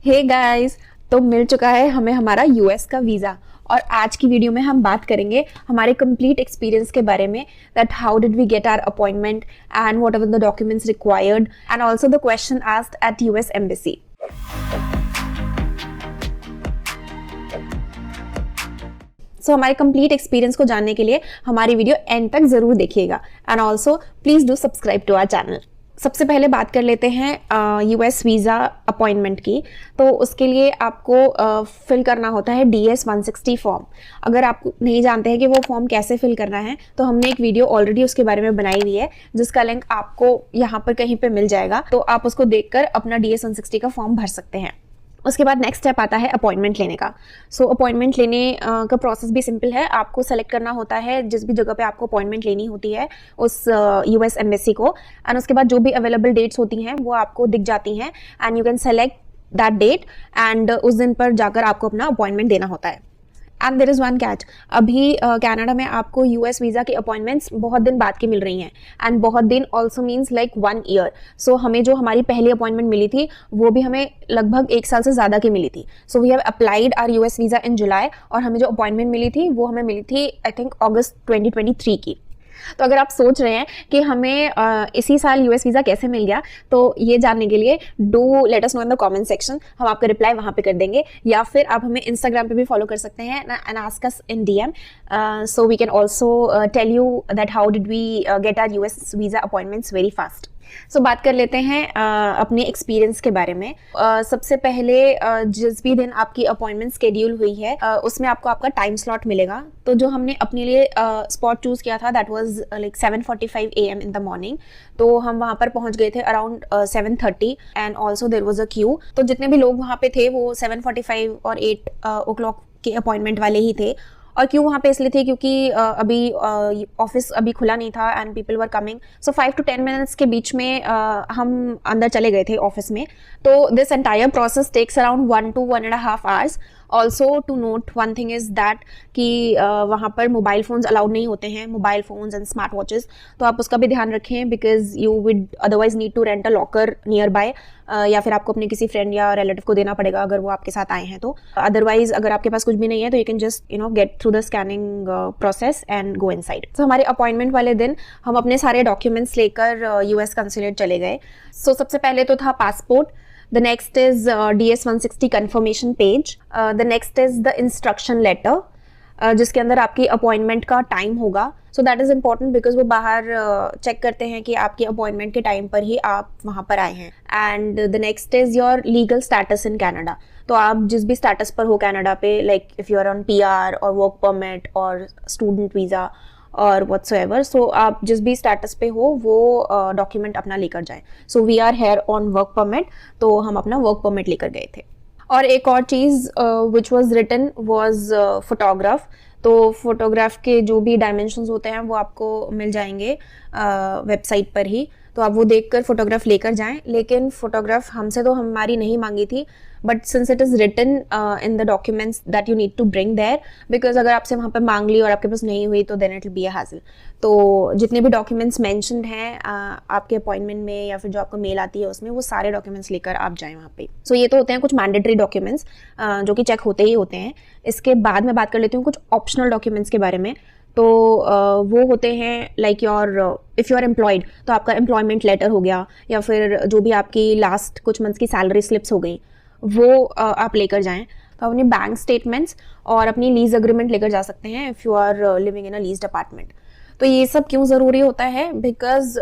Hey guys, तो मिल चुका है हमें हमारा यूएस का वीज़ा। और आज की वीडियो में हम बात करेंगे हमारे कंप्लीट एक्सपीरियंस के बारे में, that how did we get our appointment and what are the documents required and also the question asked at US embassy. So हमारे कंप्लीट एक्सपीरियंस को जानने के लिए हमारी वीडियो एंड तक जरूर देखिएगा and also please do subscribe to our channel. सबसे पहले बात कर लेते हैं यूएस वीज़ा अपॉइंटमेंट की। तो उसके लिए आपको फिल करना होता है DS 160 फॉर्म। अगर आप नहीं जानते हैं कि वो फॉर्म कैसे फिल करना है तो हमने एक वीडियो ऑलरेडी उसके बारे में बनाई हुई है, जिसका लिंक आपको यहाँ पर कहीं पे मिल जाएगा, तो आप उसको देखकर अपना DS 160 का फॉर्म भर सकते हैं। उसके बाद नेक्स्ट स्टेप आता है अपॉइंटमेंट लेने का। सो अपॉइंटमेंट लेने का प्रोसेस भी सिंपल है। आपको सेलेक्ट करना होता है जिस भी जगह पे आपको अपॉइंटमेंट लेनी होती है उस यूएस एम्बेसी को, एंड उसके बाद जो भी अवेलेबल डेट्स होती हैं वो आपको दिख जाती हैं and you can select that date एंड उस दिन पर जाकर आपको अपना अपॉइंटमेंट देना होता है। And there is one catch, अभी कनाडा में आपको यूएस वीज़ा की अपॉइंटमेंट्स बहुत दिन बाद की मिल रही हैं, एंड बहुत दिन ऑल्सो मीन्स लाइक 1 ईयर। सो हमें जो हमारी पहली अपॉइंटमेंट मिली थी वो भी हमें लगभग 1 साल से ज़्यादा की मिली थी। So we have applied our US visa in July, और हमें जो अपॉइंटमेंट मिली थी वो हमें मिली थी आई थिंक अगस्त 2023 की। तो अगर आप सोच रहे हैं कि हमें इसी साल यूएस वीज़ा कैसे मिल गया, तो ये जानने के लिए do let us know in the comment section. हम आपका रिप्लाई वहाँ पे कर देंगे, या फिर आप हमें इंस्टाग्राम पे भी फॉलो कर सकते हैं and ask us in DM, so we can also tell you that how did we get our US visa appointments very fast. So बात कर लेते हैं अपने एक्सपीरियंस के बारे में। सबसे पहले जिस भी दिन आपकी अपॉइंटमेंट शेड्यूल हुई है उसमें आपको आपका टाइम स्लॉट मिलेगा। तो जो हमने अपने लिए स्पॉट चूज किया था that was like 7:45 AM in the morning. तो हम वहाँ पर पहुँच गए थे around 7:30 and also there was a queue. तो जितने भी लोग वहाँ पे थे वो 7:45 और 8 o'clock के अपॉइंटमेंट वाले ही थे। और क्यों वहाँ पे इसलिए थे क्योंकि अभी ऑफिस अभी खुला नहीं था and people were coming. So 5 to 10 minutes के बीच में हम अंदर चले गए थे ऑफिस में। तो this entire process takes around 1 to 1.5 hours। Also to note one thing is that कि वहाँ पर मोबाइल फोन्स अलाउड नहीं होते हैं, mobile phones and smart watches. तो आप उसका भी ध्यान रखें because you would otherwise need to rent a locker nearby, या फिर आपको अपने किसी फ्रेंड या रिलेटिव को देना पड़ेगा अगर वो आपके साथ आए हैं तो। अदरवाइज अगर आपके पास कुछ भी नहीं है तो you can just get through the scanning process and go inside. तो हमारे अपॉइंटमेंट वाले दिन हम अपने सारे डॉक्यूमेंट्स लेकर यूएस कंसुलेट चले गए। सो सबसे पहले तो था passport, the next is DS 160 confirmation page, the next is the instruction letter, जिसके अंदर आपकी अपॉइंटमेंट का टाइम होगा। So that is important because वो बाहर चेक करते हैं कि आपकी अपॉइंटमेंट के टाइम पर ही आप वहाँ पर आए हैं। And the next is your legal status in Canada. तो आप जिस भी स्टेटस पर हो कनाडा पे, like if you are on PR और वर्क परमिट और स्टूडेंट वीज़ा और व्हाट्सोएवर, सो आप जिस भी स्टेटस पे हो वो डॉक्यूमेंट अपना लेकर जाएं। So we are here on work permit, तो हम अपना वर्क परमिट लेकर गए थे। और एक और चीज़ which was written was photograph. तो फोटोग्राफ के जो भी डायमेंशंस होते हैं वो आपको मिल जाएंगे वेबसाइट पर ही, तो आप वो देखकर फोटोग्राफ लेकर जाएं। लेकिन फोटोग्राफ हमसे तो हमारी नहीं मांगी थी, but since it is written in the documents that you need to bring there, because अगर आपसे वहाँ पर मांग ली और आपके पास नहीं हुई तो then it will be a hassle. तो जितने भी डॉक्यूमेंट्स मैंशनड हैं आपके अपॉइंटमेंट में या फिर जो आपको मेल आती है उसमें, वो सारे डॉक्यूमेंट्स लेकर आप जाएं वहाँ पे। सो ये तो होते हैं कुछ मैंडेटरी डॉक्यूमेंट्स जो कि चेक होते ही होते हैं। इसके बाद मैं बात कर लेती हूँ कुछ ऑप्शनल डॉक्यूमेंट्स के बारे में। तो वो होते हैं like your if you are employed तो आपका एम्प्लॉयमेंट लेटर हो गया, या फिर जो भी आपकी लास्ट कुछ मंथ्स की सैलरी स्लिप्स हो गई वो आप लेकर जाएं। तो अपनी बैंक स्टेटमेंट्स और अपनी लीज अग्रीमेंट लेकर जा सकते हैं if you are living in a leased apartment. तो ये सब क्यों ज़रूरी होता है? Because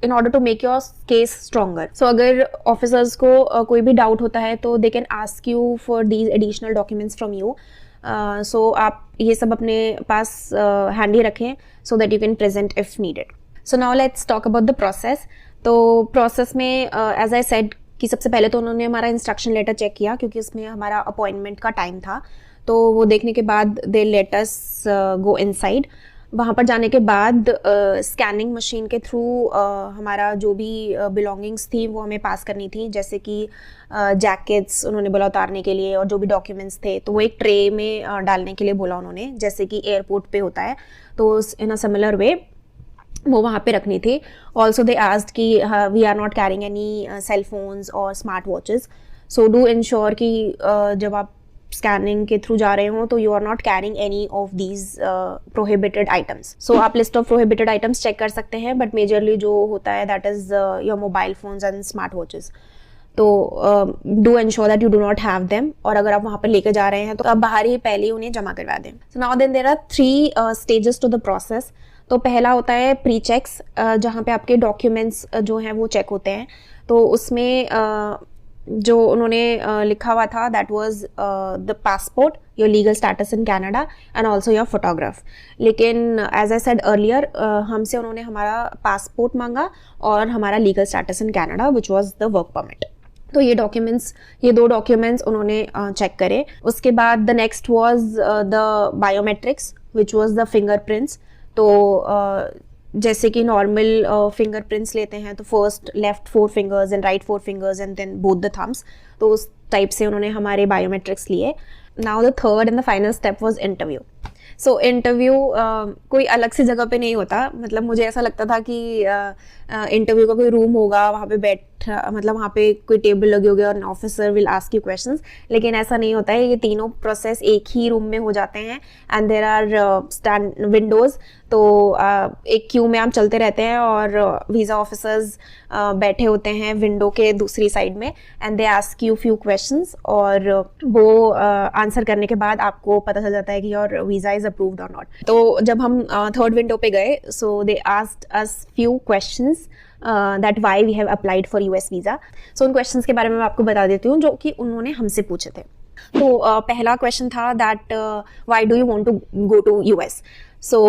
in order to make your case stronger. So अगर ऑफिसर्स को कोई भी डाउट होता है तो they can ask you for these additional documents from you. So आप ये सब अपने पास हैंडी रखें so that you can present if needed. So now let's talk about the process. तो प्रोसेस में एज आई सेड कि सबसे पहले तो उन्होंने हमारा इंस्ट्रक्शन लेटर चेक किया क्योंकि उसमें हमारा अपॉइंटमेंट का टाइम था। तो वो देखने के बाद दे लेट अस गो इनसाइड। वहाँ पर जाने के बाद स्कैनिंग मशीन के थ्रू हमारा जो भी बिलोंगिंग्स थी वो हमें पास करनी थी, जैसे कि जैकेट्स उन्होंने बोला उतारने के लिए, और जो भी डॉक्यूमेंट्स थे तो वो एक ट्रे में डालने के लिए बोला उन्होंने, जैसे कि एयरपोर्ट पे होता है। तो इन अ सिमिलर वे वो वहाँ पे रखनी थी। ऑल्सो दे आस्क्ड कि we are not carrying any cell phones और smart watches. So do ensure कि जब आप स्कैनिंग के थ्रू जा रहे हो तो you are not carrying any of these prohibited items. So आप list of prohibited items check कर सकते हैं, बट मेजरली जो होता है that is your mobile phones and smart watches. तो do ensure that you do not have them, और अगर आप वहाँ पर लेकर जा रहे हैं तो आप बाहर ही पहले ही उन्हें जमा करवा दें. So now then there are 3 stages to the process. तो पहला होता है प्री चेक्स, जहाँ पे आपके डॉक्यूमेंट्स जो हैं वो चेक होते हैं. तो उसमें जो उन्होंने लिखा हुआ था that was the passport, your legal status in Canada and also your photograph. लेकिन एज आई सेड अर्लियर, हमसे उन्होंने हमारा पासपोर्ट मांगा और हमारा legal status in Canada which was the work permit. तो ये 2 डॉक्यूमेंट्स उन्होंने चेक करे. उसके बाद the next was the biometrics which was the fingerprints. तो जैसे कि नॉर्मल फिंगरप्रिंट्स लेते हैं तो first left 4 fingers and right 4 fingers and then both the thumbs, तो उस टाइप से उन्होंने हमारे बायोमेट्रिक्स लिए. Now the third and the final step was interview. So interview कोई अलग सी जगह पे नहीं होता. मतलब मुझे ऐसा लगता था कि इंटरव्यू का कोई रूम होगा, वहाँ पे मतलब वहाँ पे कोई टेबल लगे होगे और an officer will ask you questions. लेकिन ऐसा नहीं होता है. ये तीनों प्रोसेस एक ही रूम में हो जाते हैं and there are stand windows. तो एक क्यू में आप चलते रहते हैं और वीज़ा ऑफिसर्स बैठे होते हैं विंडो के दूसरी साइड में and they ask you few questions, और वो आंसर करने के बाद आपको पता चल जाता है कि योर वीज़ा इज अप्रूव्ड और नॉट. तो जब हम थर्ड विंडो पे गए, so they asked us few questions that why we have applied for US visa. So उन क्वेश्चंस के बारे में मैं आपको बता देती हूँ जो कि उन्होंने हमसे पूछे थे. तो पहला क्वेश्चन था that why do you want to go to US. So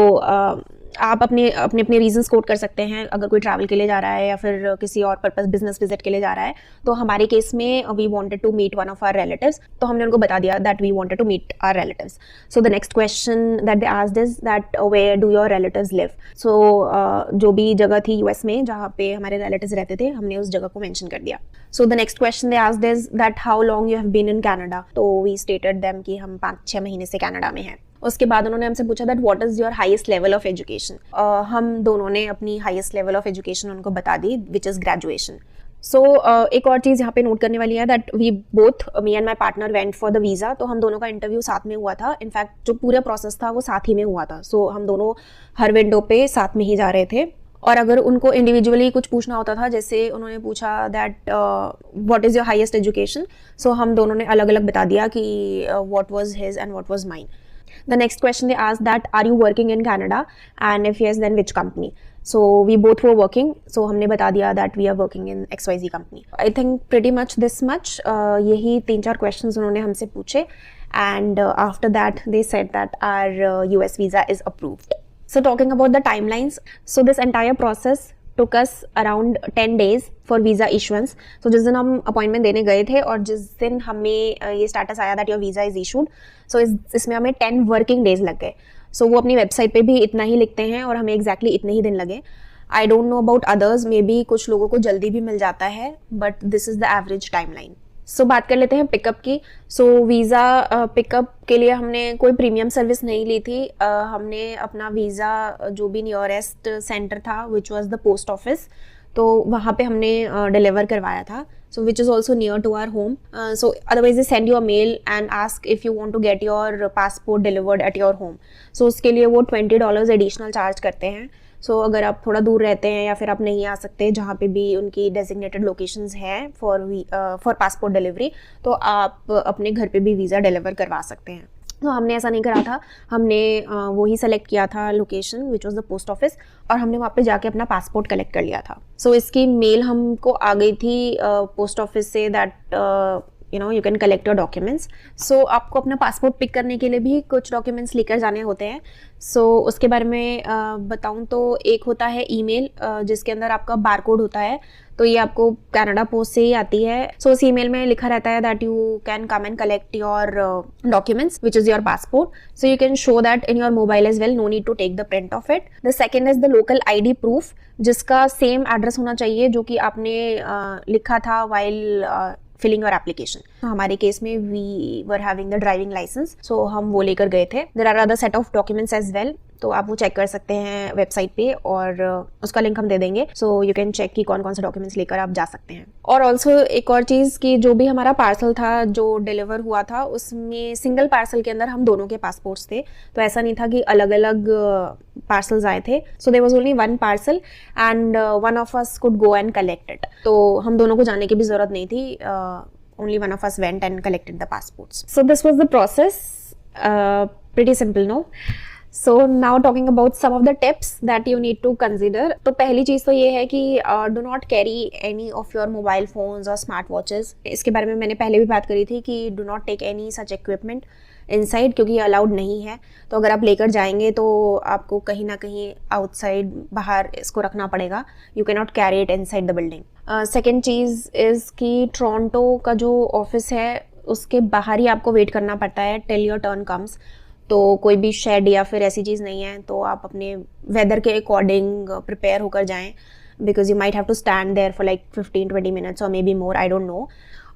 आप अपने रीजंस कोट कर सकते हैं अगर कोई ट्रैवल के लिए जा रहा है या फिर किसी और पर्पस बिजनेस विजिट के लिए जा रहा है. तो हमारे केस में we wanted to meet one of our relatives, तो हमने उनको बता दिया that we wanted to meet our relatives. So the next question that they asked is that where do your relatives live. So जो भी जगह थी US में जहाँ पे हमारे रिलेटिव्स रहते थे, हमने उस जगह को मेंशन कर दिया. So the next question they asked is that how long you have been in Canada. तो वी स्टेटेड देम कि हम 5-6 महीने से कनाडा में हैं. उसके बाद उन्होंने हमसे पूछा that what is your highest level of education. हम दोनों ने अपनी हाईएस्ट लेवल ऑफ एजुकेशन उनको बता दी विच इज ग्रेजुएशन. सो एक और चीज़ यहाँ पे नोट करने वाली है that we both me and my partner went for the visa. तो हम दोनों का इंटरव्यू साथ में हुआ था. इनफैक्ट जो पूरा प्रोसेस था वो साथ ही में हुआ था. सो हम दोनों हर विंडो पे साथ में ही जा रहे थे. और अगर उनको इंडिविजुअली कुछ पूछना होता था, जैसे उन्होंने पूछा that what is your highest education, so हम दोनों ने अलग अलग बता दिया कि what was his and what was mine. The next question they asked that are you working in Canada and if yes then which company. So we both were working, so हमने बता दिया that we are working in XYZ company. I think pretty much this much. यही 3-4 questions उन्होंने हमसे पूछे and after that they said that our US visa is approved. So talking about the timelines, so this entire process took us around 10 days for visa issuance. So जिस दिन हम appointment देने गए थे और जिस दिन हमें ये स्टेटस आया that your visa is issued, so इसमें हमें 10 वर्किंग डेज लग गए. सो वो अपनी वेबसाइट पे भी इतना ही लिखते हैं और हमें एग्जैक्टली इतने ही दिन लगे. I don't know about others, maybe कुछ लोगों को जल्दी भी मिल जाता है, but this is the average timeline. So बात कर लेते हैं पिकअप की. सो वीज़ा पिकअप के लिए हमने कोई प्रीमियम सर्विस नहीं ली थी. हमने अपना वीज़ा जो भी नियरेस्ट सेंटर था which was the post office, तो वहाँ पे हमने डिलीवर करवाया था. So which is also near to our home. So otherwise they send you a mail and ask if you want to get your passport delivered at your home. So उसके लिए वो $20 additional charge करते हैं. सो अगर आप थोड़ा दूर रहते हैं या फिर आप नहीं आ सकते जहाँ पे भी उनकी डेजिग्नेटेड लोकेशंस हैं फॉर पासपोर्ट डिलीवरी, तो आप अपने घर पे भी वीज़ा डिलीवर करवा सकते हैं. तो हमने ऐसा नहीं करा था. हमने वही सेलेक्ट किया था location which was the post office, और हमने वहाँ पे जाके अपना पासपोर्ट कलेक्ट कर लिया था. सो इसकी मेल हमको आ गई थी post office say that you can collect your documents. So आपको अपना पासपोर्ट पिक करने के लिए भी कुछ डॉक्यूमेंट्स लेकर जाने होते हैं. सो उसके बारे में बताऊँ तो एक होता है ईमेल जिसके अंदर आपका बारकोड होता है. तो ये आपको कनाडा पोस्ट से ही आती है. सो उस ईमेल में लिखा रहता है that you can come and collect your documents which is your passport. So you can show that in your mobile as well, no need to take the print of it. The second is the local ID proof, जिसका same address होना चाहिए जो कि आपने लिखा था while filling your application. हमारे case में we were having the driving licence, so हम वो लेकर गए थे. There are other set of documents as well. तो आप वो चेक कर सकते हैं वेबसाइट पे, और उसका लिंक हम दे देंगे, सो यू कैन चेक कि कौन कौन से डॉक्यूमेंट्स लेकर आप जा सकते हैं। और ऑल्सो एक और चीज़ कि जो भी हमारा पार्सल था जो डिलीवर हुआ था, उसमें सिंगल पार्सल के अंदर हम दोनों के पासपोर्ट्स थे, तो ऐसा नहीं था कि अलग अलग पार्सल्स आए थे। So there was only one parcel and one of us could go and collect it, तो हम दोनों को जाने की भी ज़रूरत नहीं थी, only one of us went and collected the passports. So this was the process, pretty simple, no? So now talking about some of the tips that you need to consider. तो पहली चीज़ तो ये है कि do not carry any of your mobile phones or smart watches. इसके बारे में मैंने पहले भी बात करी थी कि do not take any such equipment inside, क्योंकि ये अलाउड नहीं है। तो अगर आप लेकर जाएंगे तो आपको कहीं ना कहीं आउटसाइड बाहर इसको रखना पड़ेगा, you can not carry it inside the building. Second cheese is कि टोरंटो का जो ऑफिस है उसके बाहर ही आपको वेट करना पड़ता है टिल योर टर्न कम्स, तो कोई भी शेड या फिर ऐसी चीज़ नहीं है, तो आप अपने वेदर के अकॉर्डिंग प्रिपेयर होकर जाएँ, because you might have to stand there for like 15-20 minutes और maybe more, I don't know.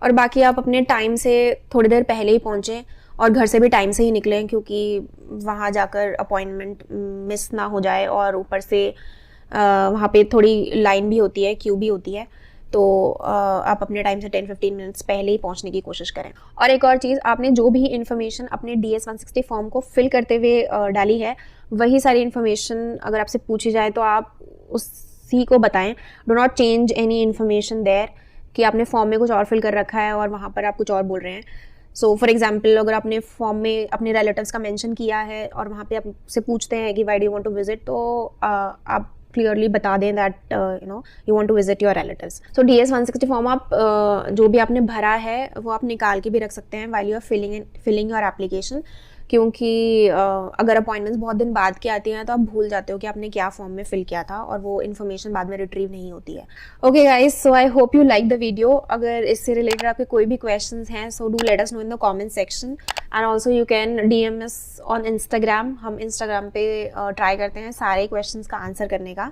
और बाकी आप अपने टाइम से थोड़ी देर पहले ही पहुँचें और घर से भी टाइम से ही निकलें, क्योंकि वहाँ जाकर अपॉइंटमेंट मिस ना हो जाए, और ऊपर से वहाँ पे थोड़ी लाइन भी होती है, क्यू भी होती है, तो आप अपने टाइम से 10-15 मिनट्स पहले ही पहुँचने की कोशिश करें। और एक और चीज़, आपने जो भी इन्फॉर्मेशन अपने DS-160 फॉर्म को फिल करते हुए डाली है, वही सारी इन्फॉर्मेशन अगर आपसे पूछी जाए तो आप उसी को बताएं। Do not change any information there कि आपने फॉर्म में कुछ और फिल कर रखा है और वहाँ पर आप कुछ और बोल रहे हैं। सो फॉर एग्जाम्पल, अगर आपने फॉर्म में अपने रिलेटिव्स का मेंशन किया है और वहाँ पे आपसे पूछते हैं कि why do you want to visit, तो आप क्लियरली बता दें that you want to visit your relatives. So DS-160 form आप जो भी आपने भरा है वो आप निकाल के भी रख सकते हैं while you are filling your application, क्योंकि अगर अपॉइंटमेंट्स बहुत दिन बाद की आती हैं तो आप भूल जाते हो कि आपने क्या फॉर्म में फिल किया था, और वो इन्फॉर्मेशन बाद में रिट्रीव नहीं होती है। Okay guys, so I hope you like the video. अगर इससे रिलेटेड आपके कोई भी क्वेश्चंस हैं, so do let us know in the comment section, and also you can DM us on Instagram. हम इंस्टाग्राम पे ट्राई करते हैं सारे क्वेश्चंस का आंसर करने का,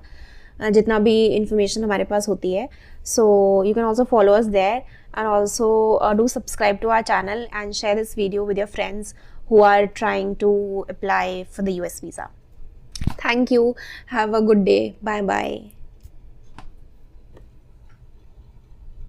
जितना भी इन्फॉर्मेशन हमारे पास होती है। So you can also follow us there, and also do subscribe to our channel and share this video with your friends who are trying to apply for the US visa. Thank you. Have a good day. Bye bye.